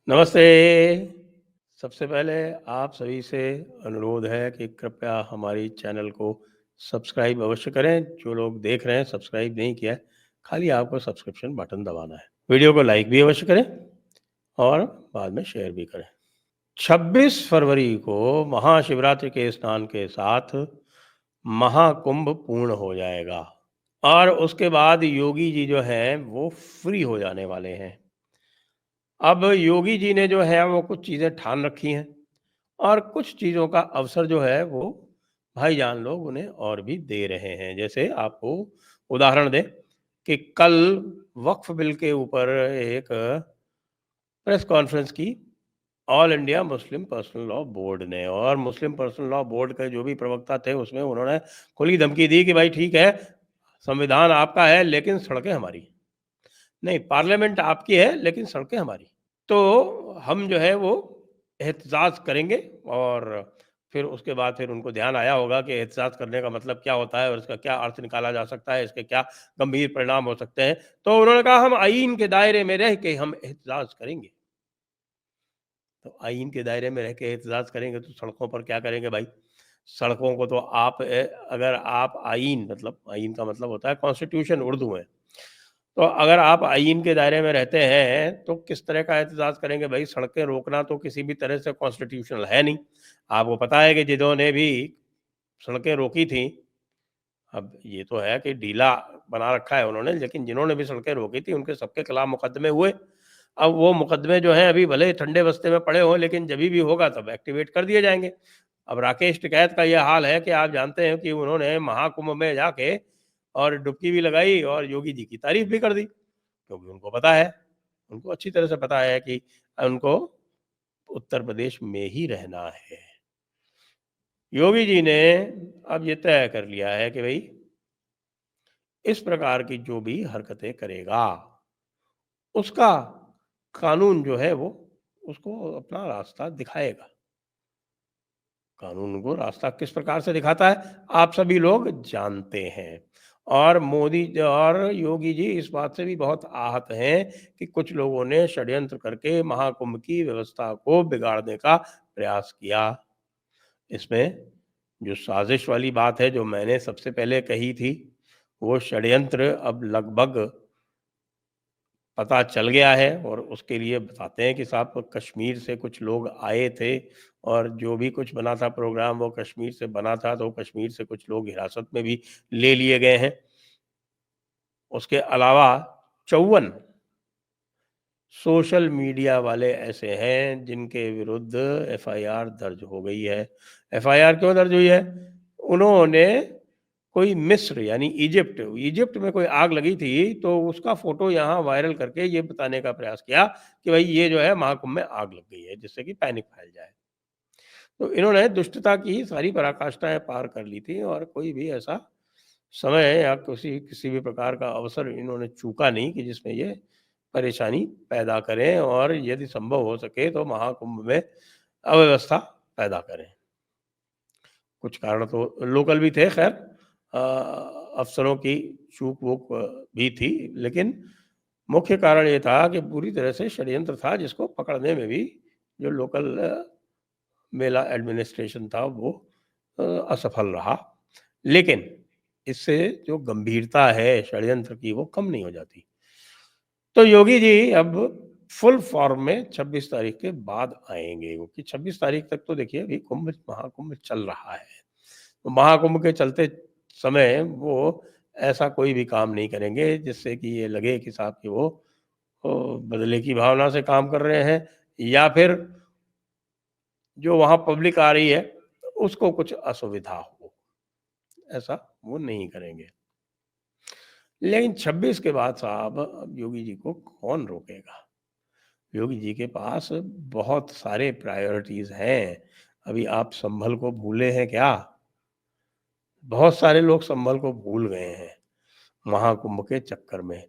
नमस्ते। सबसे पहले आप सभी से अनुरोध है कि कृपया हमारी चैनल को सब्सक्राइब अवश्य करें। जो लोग देख रहे हैं सब्सक्राइब नहीं किया है, खाली आपको सब्सक्रिप्शन बटन दबाना है। वीडियो को लाइक भी अवश्य करें और बाद में शेयर भी करें। 26 फरवरी को महाशिवरात्रि के स्नान के साथ महाकुंभ पूर्ण हो जाएगा और उसके बाद योगी जी जो हैं वो फ्री हो जाने वाले हैं। अब योगी जी ने जो है वो कुछ चीज़ें ठान रखी हैं और कुछ चीज़ों का अवसर जो है वो भाईजान लोग उन्हें और भी दे रहे हैं। जैसे आपको उदाहरण दें कि कल वक्फ बिल के ऊपर एक प्रेस कॉन्फ्रेंस की all India Muslim personal law board ने, और मुस्लिम पर्सनल लॉ बोर्ड के जो भी प्रवक्ता थे उसमें उन्होंने खुली धमकी दी कि भाई ठीक है, संविधान आपका है लेकिन सड़कें हमारी नहीं, पार्लियामेंट आपकी है लेकिन सड़कें हमारी। तो हम जो है वो एहतजाज करेंगे और फिर उसके बाद फिर उनको ध्यान आया होगा कि एहतजाज करने का मतलब क्या होता है और इसका क्या अर्थ निकाला जा सकता है, इसके क्या गंभीर परिणाम हो सकते हैं। तो उन्होंने कहा हम आईन के दायरे में रह के हम एहतजाज करेंगे। तो आईन के दायरे में रह के एहतजाज करेंगे तो सड़कों पर क्या करेंगे भाई? सड़कों को तो आप अगर आप आईन, मतलब आईन का मतलब होता है कॉन्स्टिट्यूशन उर्दू में। तो अगर आप आईन के दायरे में रहते हैं तो किस तरह का एहतजाज करेंगे भाई? सड़कें रोकना तो किसी भी तरह से कॉन्स्टिट्यूशनल है नहीं। आपको पता है कि जिन्होंने भी सड़कें रोकी थी, अब ये तो है कि ढीला बना रखा है उन्होंने, लेकिन जिन्होंने भी सड़कें रोकी थी उनके सबके खिलाफ मुकदमे हुए। अब वो मुकदमे जो हैं अभी भले ही ठंडे बस्ते में पड़े हों, लेकिन जभी भी होगा तब एक्टिवेट कर दिए जाएँगे। अब राकेश टिकैत का ये हाल है कि आप जानते हैं कि उन्होंने महाकुंभ में जाके और डुबकी भी लगाई और योगी जी की तारीफ़ भी कर दी। क्योंकि उनको पता है, उनको अच्छी तरह से पता है कि उनको उत्तर प्रदेश में ही रहना है। योगी जी ने अब ये तय कर लिया है कि भई इस प्रकार की जो भी हरकतें करेगा, उसका कानून जो है वो उसको अपना रास्ता दिखाएगा। कानून को रास्ता किस प्रकार से दिखाता है, आप सभी लोग जानते हैं। और मोदी और योगी जी इस बात से भी बहुत आहत हैं कि कुछ लोगों ने षड्यंत्र करके महाकुंभ की व्यवस्था को बिगाड़ने का प्रयास किया। इसमें जो साजिश वाली बात है जो मैंने सबसे पहले कही थी, वो षड्यंत्र अब लगभग पता चल गया है और उसके लिए बताते हैं कि साहब कश्मीर से कुछ लोग आए थे और जो भी कुछ बना था प्रोग्राम वो कश्मीर से बना था, तो कश्मीर से कुछ लोग हिरासत में भी ले लिए गए हैं। उसके अलावा 54 सोशल मीडिया वाले ऐसे हैं जिनके विरुद्ध एफआईआर दर्ज हो गई है। एफआईआर क्यों दर्ज हुई है? उन्होंने कोई मिस्र यानी इजिप्ट इजिप्ट में कोई आग लगी थी तो उसका फोटो यहाँ वायरल करके ये बताने का प्रयास किया कि भाई ये जो है महाकुंभ में आग लग गई है, जिससे कि पैनिक फैल जाए। तो इन्होंने दुष्टता की सारी पराकाष्ठाएं पार कर ली थी और कोई भी ऐसा समय या किसी किसी भी प्रकार का अवसर इन्होंने चूका नहीं कि जिसमें ये परेशानी पैदा करें और यदि संभव हो सके तो महाकुंभ में अव्यवस्था पैदा करें। कुछ कारण तो लोकल भी थे, खैर अफसरों की चूक-वूक भी थी, लेकिन मुख्य कारण ये था कि पूरी तरह से षड्यंत्र था जिसको पकड़ने में भी जो लोकल मेला एडमिनिस्ट्रेशन था वो असफल रहा। लेकिन इससे जो गंभीरता है षड्यंत्र की वो कम नहीं हो जाती। तो योगी जी अब फुल फॉर्म में 26 तारीख के बाद आएँगे, क्योंकि 26 तारीख तक तो देखिए अभी महाकुंभ चल रहा है। तो महाकुंभ के चलते समय वो ऐसा कोई भी काम नहीं करेंगे जिससे कि ये लगे कि साहब कि वो बदले की भावना से काम कर रहे हैं या फिर जो वहाँ पब्लिक आ रही है उसको कुछ असुविधा हो, ऐसा वो नहीं करेंगे। लेकिन 26 के बाद साहब अब योगी जी को कौन रोकेगा? योगी जी के पास बहुत सारे प्रायोरिटीज़ हैं। अभी आप संभल को भूले हैं क्या? बहुत सारे लोग संभल को भूल गए हैं, महाकुंभ के चक्कर में।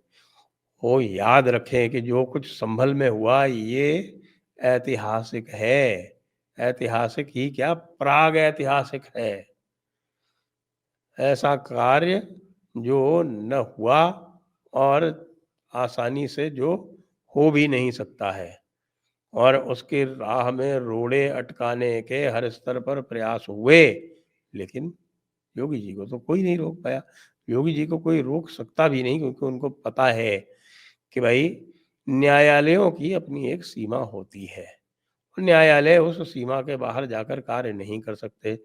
वो याद रखें कि जो कुछ संभल में हुआ ये ऐतिहासिक है। ऐतिहासिक ही क्या, प्रागैतिहासिक है। ऐसा कार्य जो न हुआ और आसानी से जो हो भी नहीं सकता है। और उसकी राह में रोड़े अटकाने के हर स्तर पर प्रयास हुए, लेकिन योगी जी को तो कोई नहीं रोक पाया। योगी जी को कोई रोक सकता भी नहीं, क्योंकि उनको पता है कि भाई न्यायालयों की अपनी एक सीमा होती है। न्यायालय उस सीमा के बाहर जाकर कार्य नहीं कर सकते।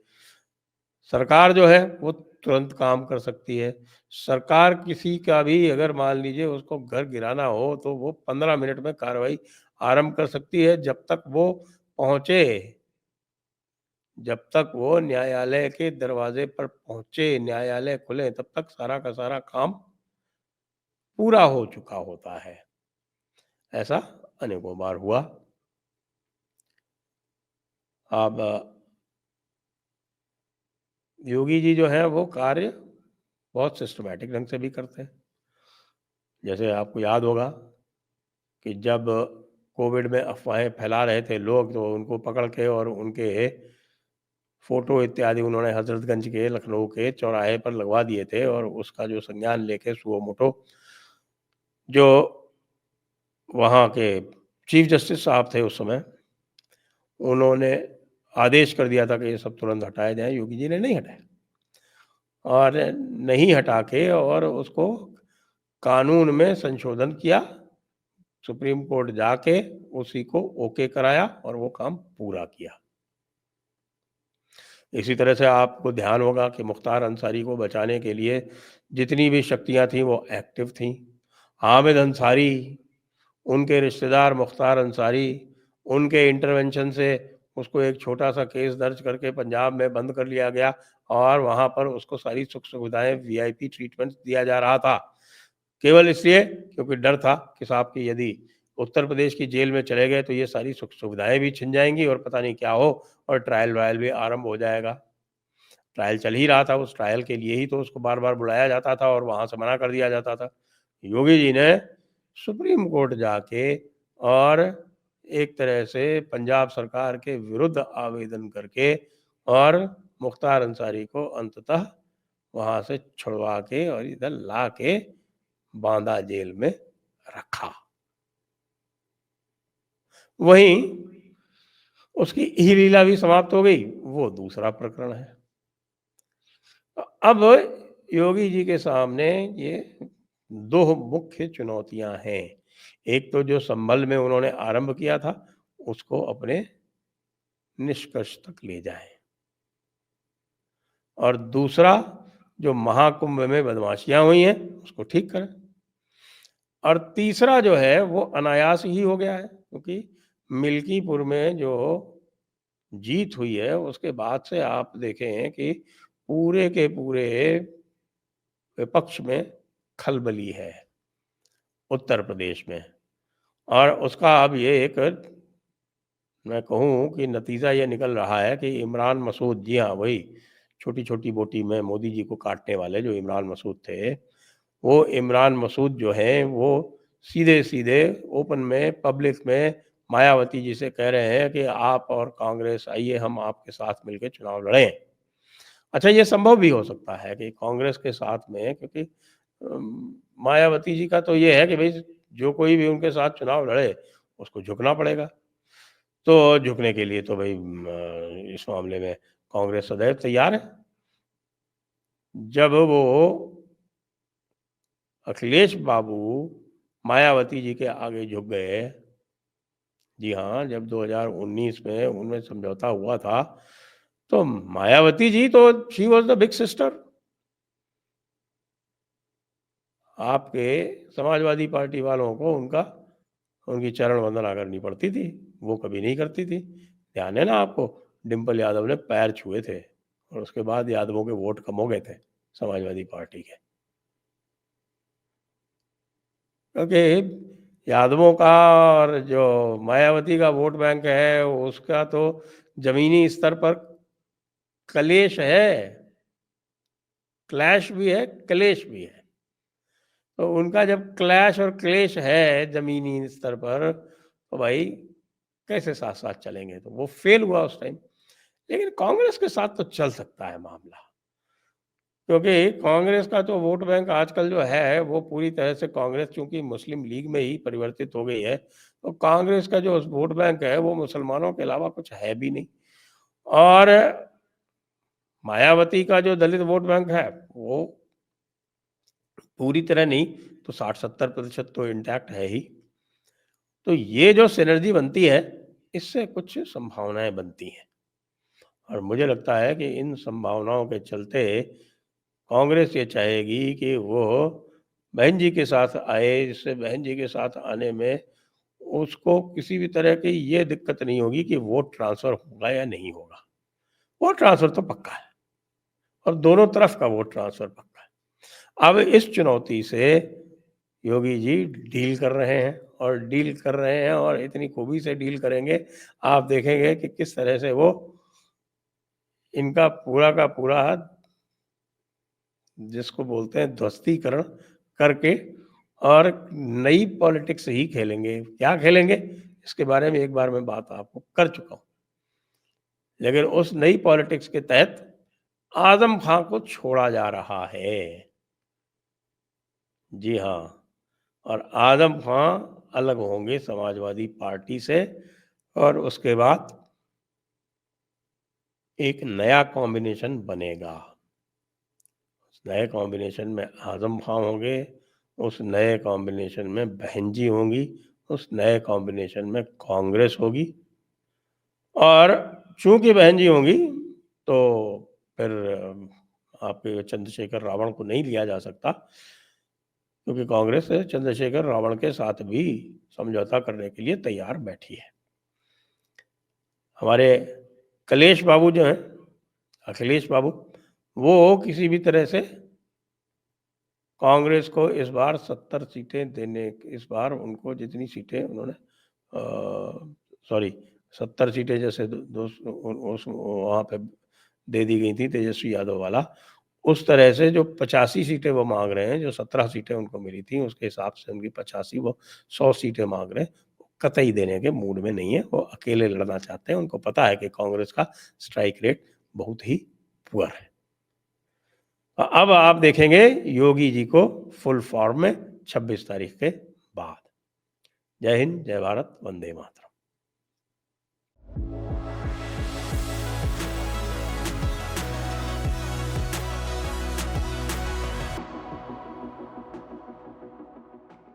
सरकार जो है वो तुरंत काम कर सकती है। सरकार किसी का भी अगर मान लीजिए उसको घर गिराना हो तो वो 15 मिनट में कार्रवाई आरंभ कर सकती है, जब तक वो न्यायालय के दरवाजे पर पहुँचे, न्यायालय खुले, तब तक सारा का सारा काम पूरा हो चुका होता है। ऐसा अनेकों बार हुआ। अब योगी जी जो हैं वो कार्य बहुत सिस्टमैटिक ढंग से भी करते हैं। जैसे आपको याद होगा कि जब कोविड में अफ़वाहें फैला रहे थे लोग, तो उनको पकड़ के और उनके फ़ोटो इत्यादि उन्होंने हज़रतगंज के, लखनऊ के चौराहे पर लगवा दिए थे, और उसका जो संज्ञान लेके सुओ मोटो जो वहाँ के चीफ जस्टिस साहब थे उस समय, उन्होंने आदेश कर दिया था कि ये सब तुरंत हटाए जाएँ। योगी जी ने नहीं हटाए, और नहीं हटा के और उसको कानून में संशोधन किया, सुप्रीम कोर्ट जाके उसी को ओके कराया और वो काम पूरा किया। इसी तरह से आपको ध्यान होगा कि मुख्तार अंसारी को बचाने के लिए जितनी भी शक्तियाँ थीं वो एक्टिव थीं। हामिद अंसारी, उनके रिश्तेदार मुख्तार अंसारी, उनके इंटरवेंशन से उसको एक छोटा-सा केस दर्ज करके पंजाब में बंद कर लिया गया, और वहाँ पर उसको सारी सुख-सुविधाएँ, वीआईपी ट्रीटमेंट दिया जा रहा था। केवल इसलिए क्योंकि डर था कि साहब कि यदि उत्तर प्रदेश की जेल में चले गए तो ये सारी सुख-सुविधाएँ भी छिन जाएँगी और पता नहीं क्या हो, और ट्रायल-वायल भी आरंभ हो जाएगा। ट्रायल चल ही रहा था, उस ट्रायल के लिए ही तो उसको बार-बार बुलाया जाता था और वहाँ से मना कर दिया जाता था। योगी जी ने सुप्रीम कोर्ट जाके और एक तरह से पंजाब सरकार के विरुद्ध आवेदन करके और मुख्तार अंसारी को अंततः वहाँ से छुड़वा के और इधर ला के बांदा जेल में रखा। वहीं उसकी ही लीला भी समाप्त हो गई, वो दूसरा प्रकरण है। अब योगी जी के सामने ये 2 मुख्य चुनौतियाँ हैं। एक तो जो संभल में उन्होंने आरंभ किया था, उसको अपने निष्कर्ष तक ले जाएँ, और दूसरा जो महाकुंभ में बदमाशियाँ हुई हैं, उसको ठीक करें। और तीसरा जो है वो अनायास ही हो गया है, क्योंकि मिल्कीपुर में जो जीत हुई है उसके बाद से आप देखें कि पूरे के पूरे विपक्ष में खलबली है उत्तर प्रदेश में, और उसका अब ये एक मैं कहूँ कि नतीजा ये निकल रहा है कि इमरान मसूद, जी हाँ, वही छोटी-छोटी बोटी में मोदी जी को काटने वाले जो इमरान मसूद थे, वो इमरान मसूद जो हैं वो सीधे-सीधे ओपन में पब्लिक में मायावती जी से कह रहे हैं कि आप और कांग्रेस आइए, हम आपके साथ मिलके चुनाव लड़ें। अच्छा, ये संभव भी हो सकता है कि कांग्रेस के साथ में, क्योंकि मायावती जी का तो ये है कि भई जो कोई भी उनके साथ चुनाव लड़े, उसको झुकना पड़ेगा। तो झुकने के लिए तो भई इस मामले में कांग्रेस सदैव तैयार है। जब वो अखिलेश बाबू मायावती जी के आगे झुक गए, जी हाँ, जब 2019 में उनमें समझौता हुआ था, तो मायावती जी तो she was the big sister. आपके समाजवादी पार्टी वालों को उनकी चरण वंदना करनी पड़ती थी, वो कभी नहीं करती थी। ध्यान है ना आपको? डिंपल यादव ने पैर छुए थे, और उसके बाद यादवों के वोट कम हो गए थे समाजवादी पार्टी के। क्योंकि यादवों का और जो मायावती का वोट बैंक है, उसका तो ज़मीनी स्तर पर कलेश है, क्लैश भी है, कलेश भी है। तो उनका जब क्लैश और क्लेश है ज़मीनी स्तर पर, तो भाई कैसे साथ-साथ चलेंगे? तो वो फ़ेल हुआ उस टाइम। लेकिन कांग्रेस के साथ तो चल सकता है मामला। क्योंकि कांग्रेस का तो वोट बैंक आजकल जो है वो पूरी तरह से कांग्रेस चूंकि मुस्लिम लीग में ही परिवर्तित हो गई है, तो कांग्रेस का जो वोट बैंक है वो मुसलमानों के अलावा कुछ है भी नहीं। और मायावती का जो दलित वोट बैंक है वो पूरी तरह नहीं तो 60-70% तो इंटैक्ट है ही। तो ये जो सिनर्जी बनती है, इससे कुछ संभावनाएं बनती हैं और मुझे लगता है कि इन संभावनाओं के चलते कांग्रेस ये चाहेगी कि वो बहन जी के साथ आए, जिससे बहन जी के साथ आने में उसको किसी भी तरह की ये दिक्कत नहीं होगी कि वोट ट्रांसफर होगा या नहीं होगा। वोट ट्रांसफर तो पक्का है और दोनों तरफ का वोट ट्रांसफर पक्का है। अब इस चुनौती से योगी जी डील कर रहे हैं और डील कर रहे हैं और इतनी खूबी से डील करेंगे, आप देखेंगे कि किस तरह से वो इनका पूरा का पूरा जिसको बोलते हैं ध्वस्तीकरण करके और नई पॉलिटिक्स ही खेलेंगे। क्या खेलेंगे? इसके बारे में एक बार मैं बात आपको कर चुका हूँ। लेकिन उस नई पॉलिटिक्स के तहत आज़म खां को छोड़ा जा रहा है। जी हाँ, और आज़म खां अलग होंगे समाजवादी पार्टी से और उसके बाद एक नया कॉम्बिनेशन बनेगा। उस नए कॉम्बिनेशन में आज़म खां होंगे, उस नए कॉम्बिनेशन में बहन जी होंगी, उस नए कॉम्बिनेशन में कांग्रेस होगी और चूँकि बहन जी होंगी, तो फिर आपके चंद्रशेखर रावण को नहीं लिया जा सकता, क्योंकि कांग्रेस चंद्रशेखर रावण के साथ भी समझौता करने के लिए तैयार बैठी है। हमारे कलेश बाबू जो हैं, अखिलेश बाबू, वो किसी भी तरह से कांग्रेस को इस बार 70 सीटें देने इस बार उनको जितनी सीटें उन्होंने सॉरी 70 सीटें जैसे उस वहाँ पे दे दी गई थी तेजस्वी यादव वाला, उस तरह से जो 85 सीटें वो मांग रहे हैं, जो 17 सीटें उनको मिली थी उसके हिसाब से उनकी 85 वो 100 सीटें मांग रहे हैं, कतई देने के मूड में नहीं है। वो अकेले लड़ना चाहते हैं, उनको पता है कि कांग्रेस का स्ट्राइक रेट बहुत ही पुअर है। अब आप देखेंगे योगी जी को फुल फॉर्म में 26 तारीख के बाद। जय हिंद, जय भारत, वंदे मातरम।